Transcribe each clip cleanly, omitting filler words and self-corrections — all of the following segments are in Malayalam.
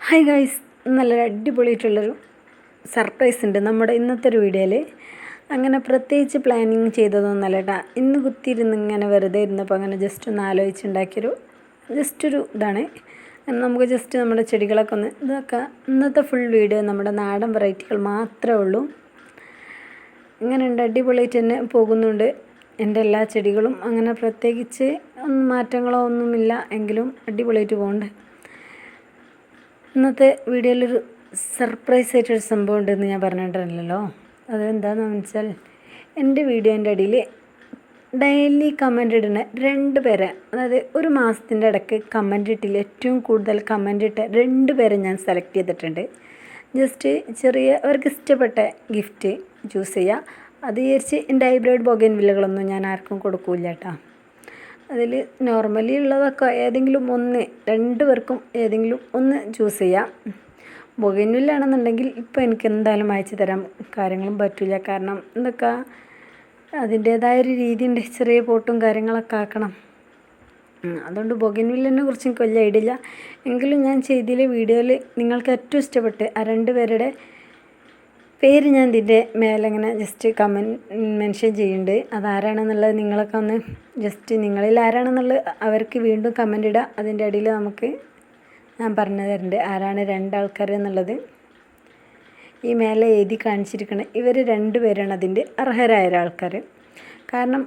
ഹായ് ഗൈസ്, നല്ലൊരു അടിപൊളിയായിട്ടുള്ളൊരു സർപ്രൈസ് ഉണ്ട് നമ്മുടെ ഇന്നത്തെ ഒരു വീഡിയോയിൽ. അങ്ങനെ പ്രത്യേകിച്ച് പ്ലാനിങ് ചെയ്തതൊന്നുമല്ല കേട്ടോ. ഇന്ന് കുത്തിയിരുന്ന് ഇങ്ങനെ വെറുതെ ഇരുന്നപ്പോൾ അങ്ങനെ ജസ്റ്റ് ഒന്ന് ആലോചിച്ചുണ്ടാക്കിയൊരു ഒരു ഇതാണ്. നമുക്ക് ജസ്റ്റ് നമ്മുടെ ചെടികളൊക്കെ ഒന്ന് ഇതാക്കാം. ഇന്നത്തെ ഫുൾ വീഡിയോ നമ്മുടെ നാടൻ വെറൈറ്റികൾ മാത്രമേ ഉള്ളൂ. ഇങ്ങനെയുണ്ട്, അടിപൊളിയായിട്ട് തന്നെ പോകുന്നുണ്ട് എൻ്റെ എല്ലാ ചെടികളും. അങ്ങനെ പ്രത്യേകിച്ച് മാറ്റങ്ങളോ ഒന്നുമില്ല, എങ്കിലും അടിപൊളിയായിട്ട് പോകുന്നുണ്ട്. ഇന്നത്തെ വീഡിയോയിലൊരു സർപ്രൈസ് ആയിട്ടൊരു സംഭവം ഉണ്ടെന്ന് ഞാൻ പറഞ്ഞിട്ടുണ്ടല്ലോ. അതെന്താണെന്ന് വെച്ചാൽ, എൻ്റെ വീഡിയോൻ്റെ അടിയിൽ ഡെയിലി കമൻ്റ് ഇടുന്ന 2 പേരെ, അതായത് ഒരു മാസത്തിൻ്റെ ഇടയ്ക്ക് കമൻ്റ് ഇട്ടില്ല ഏറ്റവും കൂടുതൽ കമൻ്റ് ഇട്ട 2 പേരെ ഞാൻ സെലക്ട് ചെയ്തിട്ടുണ്ട്. ജസ്റ്റ് ചെറിയ അവർക്ക് ഇഷ്ടപ്പെട്ട ഗിഫ്റ്റ് ചൂസ് ചെയ്യുക. അത് വിചാരിച്ച് എൻ്റെ ഹൈബ്രിഡ് ബൊഗൈൻവില്ലകളൊന്നും ഞാൻ ആർക്കും കൊടുക്കില്ല കേട്ടോ. അതിൽ നോർമലി ഉള്ളതൊക്കെ ഏതെങ്കിലും ഒന്ന്, 2 പേർക്കും ഏതെങ്കിലും ഒന്ന് ചൂസ് ചെയ്യാം. ബൊഗൈൻവില്ലാണെന്നുണ്ടെങ്കിൽ ഇപ്പോൾ എനിക്ക് എന്തായാലും അയച്ചു തരാൻ കാര്യങ്ങളും പറ്റില്ല. കാരണം എന്തൊക്കെ അതിൻ്റേതായൊരു രീതിയുണ്ട്, ചെറിയ പോട്ടും കാര്യങ്ങളൊക്കെ ആക്കണം. അതുകൊണ്ട് ബൊഗൈൻവില്ലിനെ കുറിച്ച് എനിക്ക് വലിയ ഐഡിയ ഇല്ല. എങ്കിലും ഞാൻ ചെയ്തതിലെ വീഡിയോയിൽ നിങ്ങൾക്ക് ഏറ്റവും ഇഷ്ടപ്പെട്ട് ആ 2 പേരുടെ പേര് ഞാൻ ഇതിൻ്റെ മേലെ ഇങ്ങനെ ജസ്റ്റ് മെൻഷൻ ചെയ്യുന്നുണ്ട്. അതാരാണെന്നുള്ളത് നിങ്ങളൊക്കെ ഒന്ന് ജസ്റ്റ് നിങ്ങളിൽ ആരാണെന്നുള്ളത് അവർക്ക് വീണ്ടും കമൻ്റ് ഇടുക. അതിൻ്റെ അടിയിൽ ഞാൻ പറഞ്ഞു തരുന്നുണ്ട് ആരാണ് 2 ആൾക്കാർ എന്നുള്ളത്. ഈ മേലെ എഴുതി കാണിച്ചിരിക്കുന്നത് ഇവർ 2 പേരാണ് അതിൻ്റെ അർഹരായ ആൾക്കാർ. കാരണം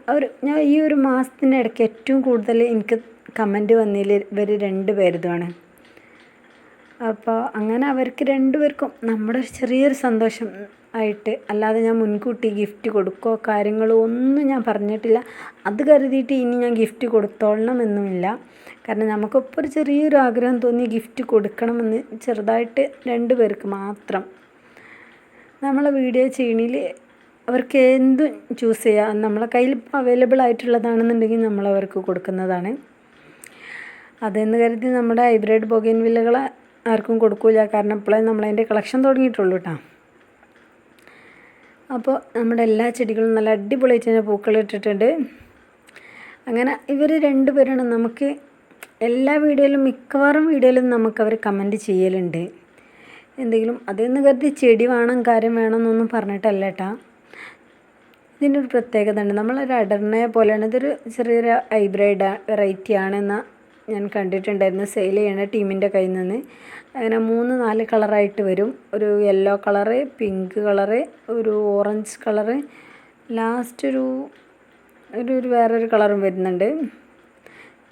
ഞാൻ ഈ ഒരു മാസത്തിൻ്റെ ഇടയ്ക്ക് ഏറ്റവും കൂടുതൽ എനിക്ക് കമൻ്റ് വന്നതിൽ ഇവർ 2 പേരുതാണ്. അപ്പോൾ അങ്ങനെ അവർക്ക് 2 പേർക്കും നമ്മുടെ ചെറിയൊരു സന്തോഷം ആയിട്ട്, അല്ലാതെ ഞാൻ മുൻകൂട്ടി ഗിഫ്റ്റ് കൊടുക്കുകയോ കാര്യങ്ങളോ ഒന്നും ഞാൻ പറഞ്ഞിട്ടില്ല. അത് കരുതിയിട്ട് ഇനി ഞാൻ ഗിഫ്റ്റ് കൊടുത്തോളണമെന്നുമില്ല. കാരണം നമുക്കിപ്പോൾ ഒരു ചെറിയൊരു ആഗ്രഹം തോന്നി ഗിഫ്റ്റ് കൊടുക്കണമെന്ന്, ചെറുതായിട്ട് 2 പേർക്ക് മാത്രം. നമ്മളെ വീഡിയോ ചെയ്യണതിൽ അവർക്ക് എന്തും ചൂസ് ചെയ്യാം. നമ്മളെ കയ്യിൽ ഇപ്പോൾ അവൈലബിൾ ആയിട്ടുള്ളതാണെന്നുണ്ടെങ്കിൽ നമ്മളവർക്ക് കൊടുക്കുന്നതാണ്. അതെന്ന് കരുതി നമ്മുടെ ഹൈബ്രിഡ് ബൊഗൈൻവില്ലകളെ ആർക്കും കൊടുക്കില്ല. കാരണം ഇപ്പോഴേ നമ്മളതിൻ്റെ കളക്ഷൻ തുടങ്ങിയിട്ടുള്ളൂ കേട്ടോ. അപ്പോൾ നമ്മുടെ എല്ലാ ചെടികളും നല്ല അടിപൊളിയായിട്ട് തന്നെ പൂക്കളിട്ടിട്ടുണ്ട്. അങ്ങനെ ഇവർ 2 പേരാണ് നമുക്ക് എല്ലാ വീഡിയോയിലും, മിക്കവാറും വീഡിയോയിലും നമുക്കവർ കമൻറ്റ് ചെയ്യലുണ്ട് എന്തെങ്കിലും. അതെന്ന് കരുതി ചെടി വേണം കാര്യം വേണമെന്നൊന്നും പറഞ്ഞിട്ടല്ല കേട്ടോ. ഇതിൻ്റെ ഒരു പ്രത്യേകത ഉണ്ട്. നമ്മളൊരു അടർണയെ പോലെയാണ്, ഇതൊരു ചെറിയൊരു ഹൈബ്രിഡ് വെറൈറ്റി ആണെന്ന് ഞാൻ കണ്ടിട്ടുണ്ടായിരുന്നു സെയിൽ ചെയ്യണ ടീമിൻ്റെ കയ്യിൽ നിന്ന്. അങ്ങനെ 3-4 കളറായിട്ട് വരും. ഒരു യെല്ലോ കളറ്, പിങ്ക് കളറ്, ഒരു ഓറഞ്ച് കളറ്, ലാസ്റ്റ് ഒരു വേറൊരു കളറും വരുന്നുണ്ട്.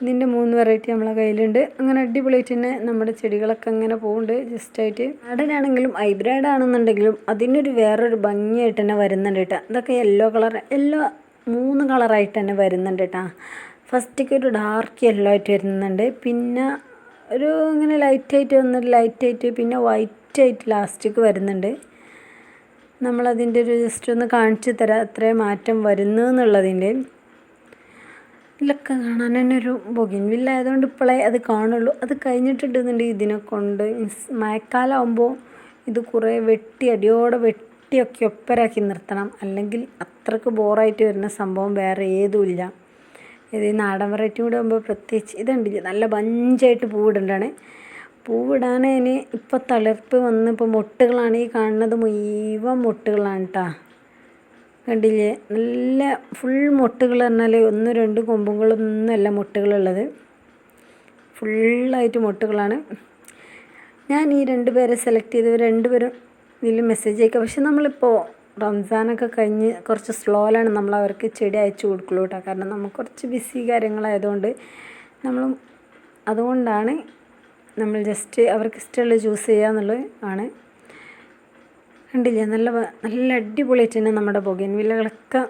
ഇതിൻ്റെ 3 വെറൈറ്റി നമ്മളെ കയ്യിലുണ്ട്. അങ്ങനെ അടിപൊളിയായിട്ട് തന്നെ നമ്മുടെ ചെടികളൊക്കെ അങ്ങനെ പോകുന്നുണ്ട്. ജസ്റ്റായിട്ട് നാടനാണെങ്കിലും ഹൈബ്രിഡ് ആണെന്നുണ്ടെങ്കിലും അതിനൊരു വേറൊരു ഭംഗിയായിട്ട് തന്നെ വരുന്നുണ്ട് കേട്ടോ. ഇതൊക്കെ യെല്ലോ 3 കളറായിട്ട് തന്നെ വരുന്നുണ്ട് കേട്ടോ. ഫസ്റ്റൊക്കെ ഒരു ഡാർക്ക് യെല്ലോ ആയിട്ട് വരുന്നുണ്ട്, പിന്നെ ഒരു ഇങ്ങനെ ലൈറ്റായിട്ട് വന്നിട്ട് ലൈറ്റായിട്ട്, പിന്നെ വൈറ്റായിട്ട് ലാസ്റ്റിക്ക് വരുന്നുണ്ട്. നമ്മളതിൻ്റെ ഒരു ജസ്റ്റ് ഒന്ന് കാണിച്ചു തരാം എത്രയും മാറ്റം വരുന്നു എന്നുള്ളതിൻ്റെ. ഇതിലൊക്കെ കാണാൻ തന്നെ ഒരു ബൊഗൈൻവില്ല ആയതുകൊണ്ട് ഇപ്പോഴേ അത് കാണുള്ളൂ. അത് കഴിഞ്ഞിട്ടുണ്ടെന്നുണ്ടെങ്കിൽ ഇതിനെ കൊണ്ട് മഴക്കാലമാകുമ്പോൾ ഇത് കുറേ അടിയോടെ വെട്ടിയൊക്കെ ഒപ്പരാക്കി നിർത്തണം. അല്ലെങ്കിൽ അത്രയ്ക്ക് ബോറായിട്ട് വരുന്ന സംഭവം വേറെ ഏതുമില്ല. ഇത് നാടൻ വെറൈറ്റി കൂടെ ആകുമ്പോൾ പ്രത്യേകിച്ച് ഇതുണ്ടില്ല, നല്ല ബഞ്ചായിട്ട് പൂവിടേണ്ടതാണ്. പൂവിടാൻ അതിന് ഇപ്പോൾ തളിർപ്പ് വന്ന് ഇപ്പോൾ മൊട്ടുകളാണ് ഈ കാണുന്നത്, മുഴുവൻ മൊട്ടുകളാണ് കേട്ടോ. കണ്ടില്ലേ, നല്ല ഫുൾ മൊട്ടുകൾ പറഞ്ഞാൽ 1-2 കൊമ്പുകളൊന്നുമല്ല മൊട്ടുകളുള്ളത്, ഫുള്ളായിട്ട് മൊട്ടുകളാണ്. ഞാൻ ഈ 2 പേരെ സെലക്ട് ചെയ്ത് 2 പേരും ഇതിൽ മെസ്സേജ് അയക്കുക. പക്ഷെ നമ്മളിപ്പോൾ റംസാനൊക്കെ കഴിഞ്ഞ് കുറച്ച് സ്ലോയിലാണ് നമ്മൾ അവർക്ക് ചെടി അയച്ചു കൊടുക്കുള്ളൂ കേട്ടോ. കാരണം നമുക്ക് കുറച്ച് ബിസി കാര്യങ്ങളായതുകൊണ്ട് അതുകൊണ്ടാണ് നമ്മൾ ജസ്റ്റ് അവർക്ക് ഇഷ്ടമുള്ള ചൂസ് ചെയ്യുക എന്നുള്ളത് ആണ്. കണ്ടില്ലേ, നല്ല അടിപൊളിയായിട്ട് തന്നെ നമ്മുടെ ബൊഗൈൻവില്ലകളൊക്കെ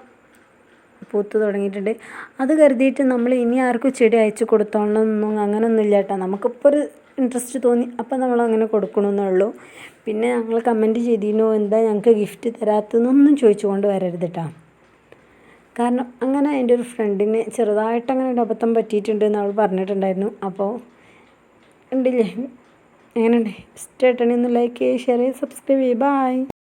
പൂത്ത് തുടങ്ങിയിട്ടുണ്ട്. അത് കരുതിയിട്ട് നമ്മൾ ഇനി ആർക്കും ചെടി അയച്ചു കൊടുത്തോളണമെന്നൊന്നും അങ്ങനെയൊന്നുമില്ല കേട്ടോ. നമുക്കിപ്പോൾ ഒരു ഇൻട്രസ്റ്റ് തോന്നി അപ്പോൾ നമ്മളങ്ങനെ കൊടുക്കണമെന്നേ ഉള്ളൂ. പിന്നെ ഞങ്ങൾ കമൻറ്റ് ചെയ്തിരുന്നു എന്താ ഞങ്ങൾക്ക് ഗിഫ്റ്റ് തരാത്തതെന്നൊന്നും ചോദിച്ചുകൊണ്ട് വരരുത് കേട്ടോ. കാരണം അങ്ങനെ എൻ്റെ ഒരു ഫ്രണ്ടിന് ചെറുതായിട്ടങ്ങനെ ഒരു അബദ്ധം പറ്റിയിട്ടുണ്ടെന്ന് അവൾ പറഞ്ഞിട്ടുണ്ടായിരുന്നു. അപ്പോൾ ഉണ്ടില്ലേ, എങ്ങനെയുണ്ട്, ഇഷ്ടമായിട്ടാണെങ്കിൽ ഒന്ന് ലൈക്ക് ചെയ്യുക, ഷെയർ ചെയ്യുക, സബ്സ്ക്രൈബ് ചെയ്യുക. ബൈ.